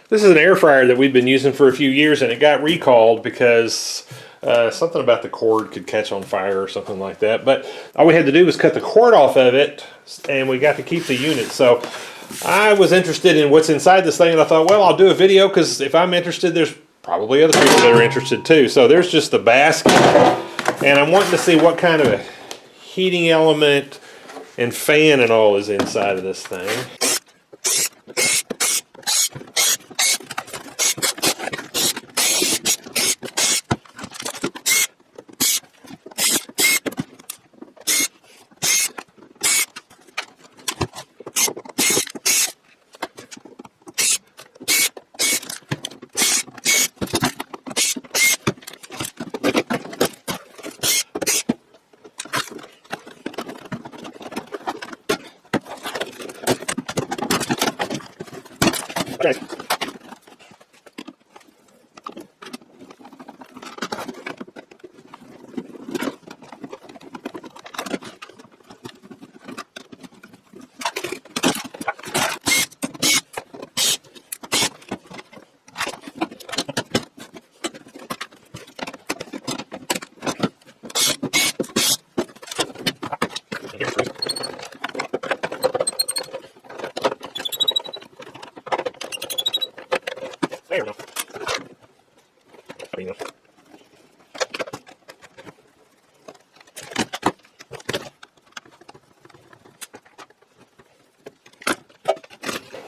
This is an air fryer that we've been using for a few years, and it got recalled because something about the cord could catch on fire or something like that. But all we had to do was cut the cord off of it, and we got to keep the unit. So I was interested in what's inside this thing, and I thought, well, I'll do a video because if I'm interested, there's probably other people that are interested too. So there's just the basket, and I'm wanting to see what kind of a heating element and fan and all is inside of this thing. Okay. There we go. There we go.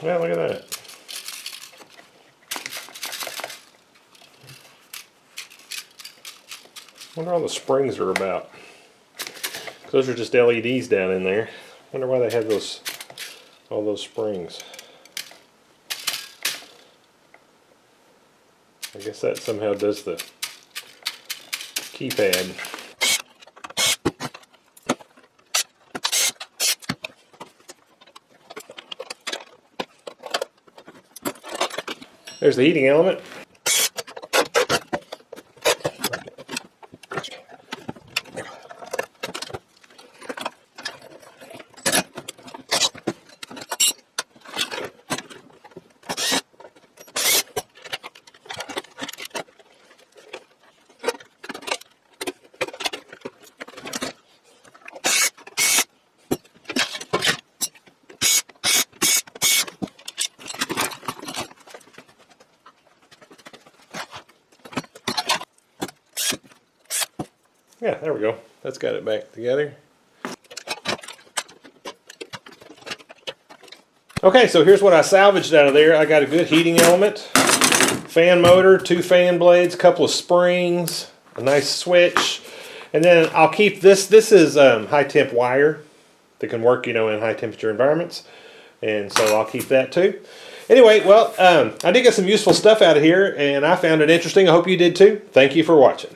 Yeah, look at that. Wonder all the springs are about. Those are just LEDs down in there. Wonder why they had those, all those springs. I guess that somehow does the keypad. There's the heating element. Yeah, there we go. That's got it back together. Okay, so here's what I salvaged out of there. I got a good heating element, fan motor, 2 fan blades, a couple of springs, a nice switch, and then I'll keep this. This is high temp wire that can work, you know, in high temperature environments, and so I'll keep that too. Anyway, well, I did get some useful stuff out of here, and I found it interesting. I hope you did too. Thank you for watching.